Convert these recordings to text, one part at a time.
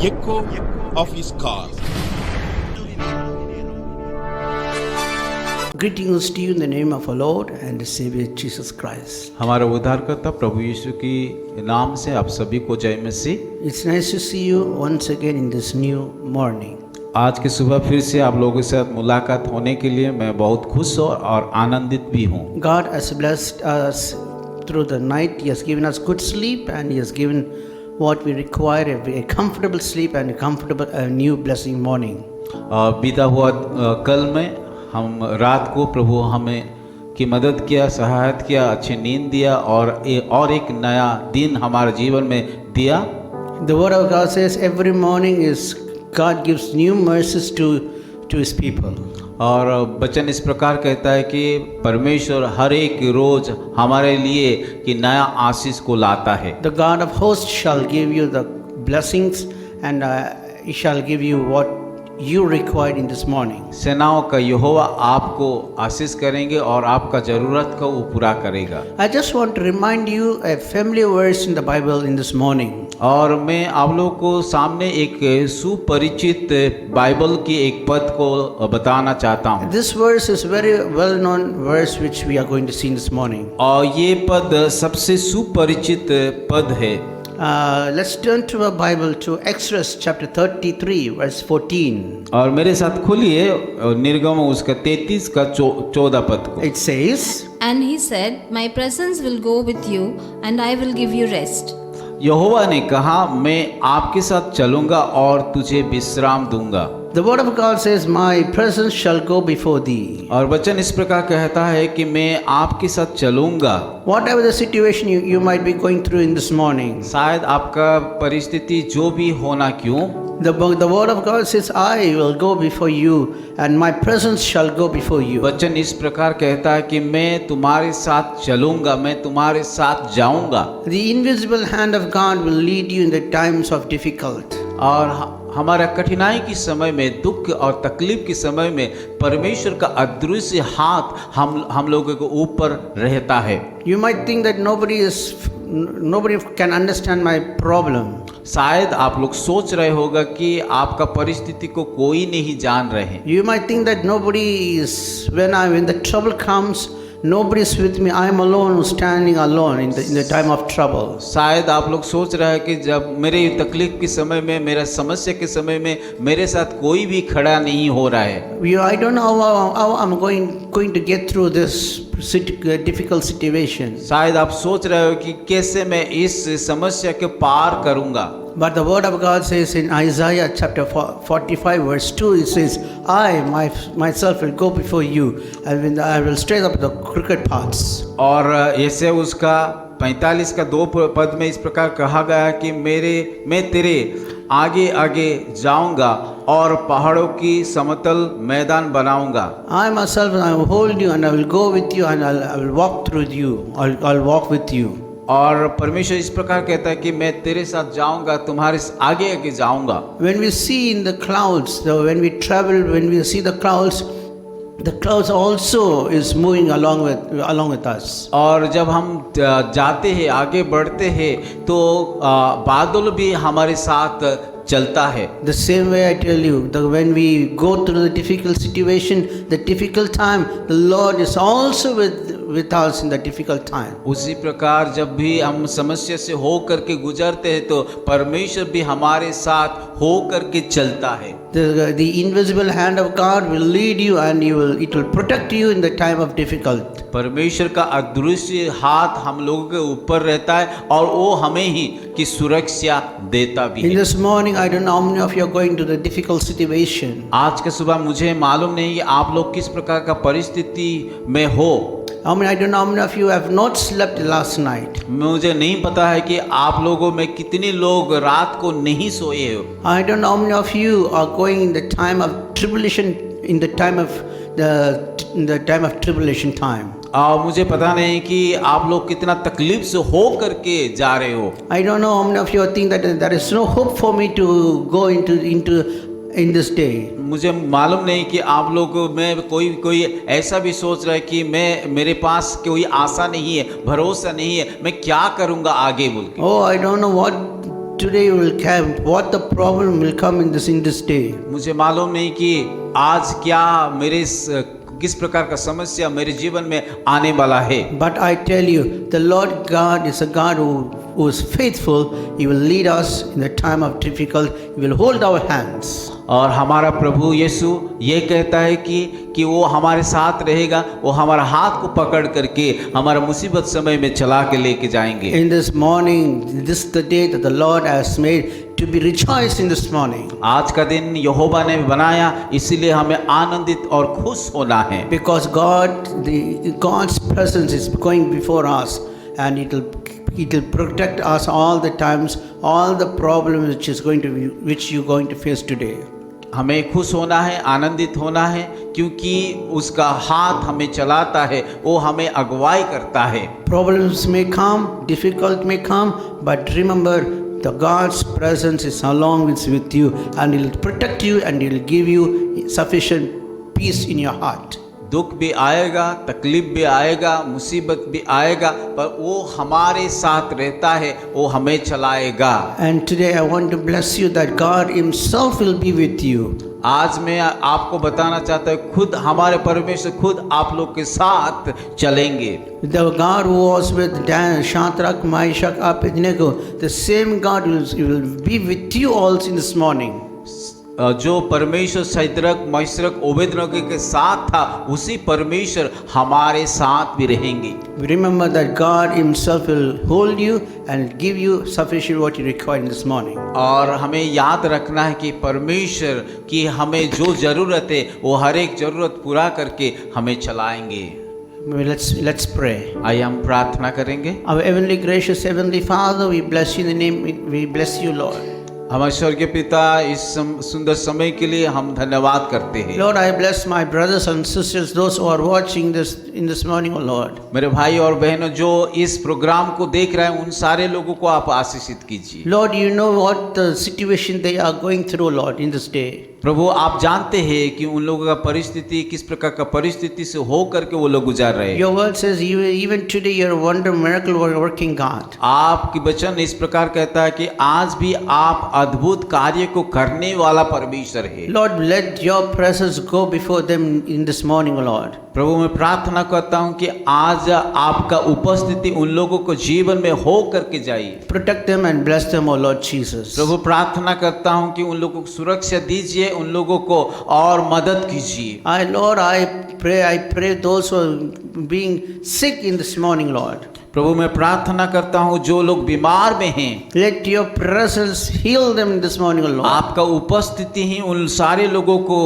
echo of his call. Greetings to you in the name of our Lord and Savior Jesus Christ. हमारा उद्धारकर्ता प्रभु यीशु की नाम से आप सभी को जय मसीह। It's nice to see you once again in this new morning. आज की सुबह फिर से आप लोगों के साथ मुलाकात होने के लिए मैं बहुत खुश और आनंदित भी हूँ। God has blessed us through the night. He has given us good sleep and He has given what we require, a comfortable sleep and a comfortable new blessing morning. बीता हुआ कल में हम रात को प्रभु हमें की मदद किया, सहायता किया, अच्छी नींद दिया और एक नया दिन हमारे जीवन में दिया। The word of God says every morning is God gives new mercies to His people. और वचन इस प्रकार कहता है कि परमेश्वर हर एक रोज हमारे लिए कि नया आशीष को लाता है। The God of hosts shall give you the blessings and He shall give you what you required in this morning. सेनाओं का यहोवा आपको आशीष करेंगे और आपका जरूरत को वो पूरा करेगा। I just want to remind you a familiar verse in the Bible in this morning. और मैं आप लोगों को सामने एक सुपरिचित बाइबल की एक पद को बताना चाहता हूँ। This verse is very well known verse which we are going to see this morning. और ये पद सबसे सुपरिचित पद है। Let's turn to our Bible to Exodus chapter 33 verse 14. और मेरे साथ खोलिए निर्गम उसका 33 का 14 पद को। It says, And he said, My presence will go with you, and I will give you rest. यहोवा ने कहा मैं आपके साथ चलूंगा और तुझे विश्राम दूंगा। The word of God says, My presence shall go before thee. और वचन इस प्रकार कहता है कि मैं आपके साथ चलूंगा। Whatever the situation you might be going through in this morning, शायद आपका परिस्थिति जो भी होना क्यों, the word of God says, I will go before you and my presence shall go before you. वचन इस प्रकार कहता है कि मैं तुम्हारे साथ चलूंगा, मैं तुम्हारे साथ जाऊंगा। The invisible hand of God will lead you in the times of difficult. और हमारा कठिनाई के समय में, दुख और तकलीफ के समय में परमेश्वर का अदृश्य हाथ हम लोगों के ऊपर रहता है। You might think that nobody can understand my problem. शायद आप लोग सोच रहे होगा कि आपका परिस्थिति को कोई नहीं जान रहे। You might think that nobody is, when the trouble comes, nobody is with me. I am alone, standing alone in the time of trouble. शायद आप लोग सोच रहे हैं कि जब मेरे तकलीफ के समय में, मेरा समस्या के समय में मेरे साथ कोई भी खड़ा नहीं हो रहा है। I don't know how I'm going to get through this difficult situation. शायद आप सोच रहे हो कि कैसे मैं इस समस्या के पार करूंगा। But the word of God says in Isaiah chapter 45 verse 2, it says, I myself will go before you and I will straighten up the crooked paths. और ऐसे उसका 45 का 2 पद में इस प्रकार कहा गया कि मैं तेरे आगे आगे जाऊंगा और पहाड़ों की समतल मैदान बनाऊंगा। I myself I will hold you and I will go with you and I will walk through you. I'll walk with you. और परमेश्वर इस प्रकार कहता है कि मैं तेरे साथ जाऊंगा, तुम्हारे आगे आगे जाऊंगा। When we see in the clouds, when we travel, when we see the clouds also is moving along with us. और जब हम जाते हैं, आगे बढ़ते हैं, तो बादल भी हमारे साथ चलता है। The same way I tell you, when we go through the difficult situation, the difficult time, the Lord is also with us in the difficult time. उसी प्रकार जब भी हम समस्या से हो करके गुजरते हैं तो परमेश्वर भी हमारे साथ हो करके चलता है। The invisible hand of God will lead you and it will protect you in the time of difficult. परमेश्वर का अदृश्य हाथ हम लोगों के ऊपर रहता है और वो हमें ही की सुरक्षा देता भी है। In this morning, I don't know how many of you are going to the difficult situation. आज के सुबह मुझे मालूम नहीं कि आप लोग किस प्रकार का परिस्थिति में हो। I don't know how many of you have not slept last night. मुझे नहीं पता है कि आप लोगों में कितने लोग रात को नहीं सोए हो। I don't know how many of you are going in the time of tribulation, in the time of tribulation time. मुझे पता नहीं कि आप लोग कितना तकलीफ से हो करके जा रहे हो। I don't know how many of you think that there is no hope for me to go into in this day. मुझे मालूम नहीं कि आप लोग में कोई ऐसा भी सोच रहा है कि मेरे पास कोई आशा नहीं है, भरोसा नहीं है, मैं क्या करूँगा आगे बोल के। Oh, I don't know today will come, what the problem will come in this day. मुझे मालूम नहीं कि आज क्या किस प्रकार का समस्या मेरे जीवन में आने वाला है, But I tell you, the Lord God is a God who is faithful. He will lead us in the time of difficulty. He will hold our hands. और हमारा प्रभु यीशु ये कहता है कि वो हमारे साथ रहेगा, वो हमारा हाथ को पकड़ करके हमारा मुसीबत समय में चला के लेके जाएंगे। In this morning, this is the day that the Lord has made to be rejoiced in this morning. आज का दिन यहोवा ने बनाया, इसीलिए हमें आनंदित और खुश होना है। Because God's presence is going before us, and it will protect us all the times, all the problems which you're going to face today. हमें खुश होना है, आनंदित होना है, क्योंकि उसका हाथ हमें चलाता है, वो हमें अगुवाई करता है। Problems may come, difficult may come, but remember, the God's presence is along with you, and He will protect you, and He will give you sufficient peace in your heart. दुख भी आएगा, तकलीफ भी आएगा, मुसीबत भी आएगा, पर वो हमारे साथ रहता है, वो हमें चलाएगा। And today I want to bless you that God Himself will be with you. आज मैं आपको बताना चाहता हूँ, खुद हमारे परमेश्वर खुद आप लोग के साथ चलेंगे। The God who was with Shadrach, Meshach, Abednego, the same God will be with you also in this morning. जो परमेश्वर शद्रक, मेशक, ओबेदनगो के साथ था, उसी परमेश्वर हमारे साथ भी रहेंगे। Remember that God Himself will hold you and give you sufficient what you require in this morning. और हमें याद रखना है कि परमेश्वर की हमें जो ज़रूरत है वो हर एक ज़रूरत पूरा करके हमें चलाएंगे। Let's pray. आइए हम प्रार्थना करेंगे। Our heavenly gracious heavenly Father, we bless you in the name. We bless you, Lord. हमारे स्वर्गीय पिता, इस सुंदर समय के लिए हम धन्यवाद करते हैं। Lord, I bless my brothers and sisters, those who are watching this in this morning, oh Lord. मेरे भाई और बहनों जो इस प्रोग्राम को देख रहे हैं, उन सारे लोगों को आप आशीषित कीजिए। Lord, you know what the situation they are going through, Lord, in this day. प्रभु, आप जानते हैं कि उन लोगों का परिस्थिति किस प्रकार का परिस्थिति से हो करके वो लोग गुजार रहे हैं। Your word says even today you're a wonder miracle working God. आपकी वचन इस प्रकार कहता है कि आज भी आप अद्भुत कार्य को करने वाला परमेश्वर है। Lord, let your presence go before them in this morning, Lord. प्रभु, मैं प्रार्थना करता हूँ कि आज आपका उपस्थिति उन लोगों को जीवन में हो करके जाइए। Protect them and bless them, O Lord Jesus. प्रभु, प्रार्थना करता हूँ कि उन लोगों को सुरक्षा दीजिए, उन लोगों को और मदद कीजिए। Lord, I pray those who are being sick in this morning, Lord. प्रभु, मैं प्रार्थना करता हूँ जो लोग बीमार में हैं, Let your presence heal them this morning, Lord. आपका उपस्थिति ही उन सारे लोगों को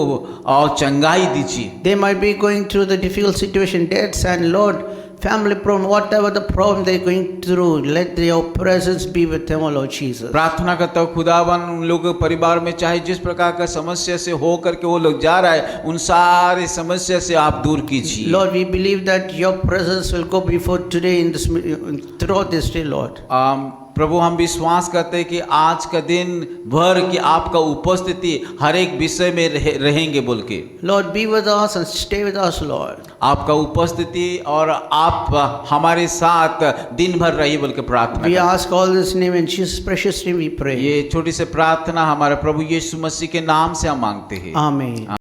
और चंगाई दीजिए। They might be going through the difficult situation, deaths, and Lord, family problem, whatever the problem they're going through, let your presence be with them, O Lord Jesus. प्रार्थना करता हूँ खुदावन, उन लोगों के परिवार में चाहे जिस प्रकार का समस्या से हो करके वो लोग जा रहा है, उन सारे समस्या से आप दूर कीजिए। Lord, we believe that your presence will go before today throughout this day, Lord. प्रभु, हम विश्वास करते हैं कि आज का दिन भर की आपका उपस्थिति हर एक विषय में रहेंगे बोल के। Lord, be with us and stay with us, Lord. आपका उपस्थिति और आप हमारे साथ दिन भर रहिए बोल के प्रार्थना। We ask all this name in Jesus' precious name we pray. ये छोटी सी प्रार्थना हमारे प्रभु यीशु मसीह के नाम से हम मांगते हैं। Amen.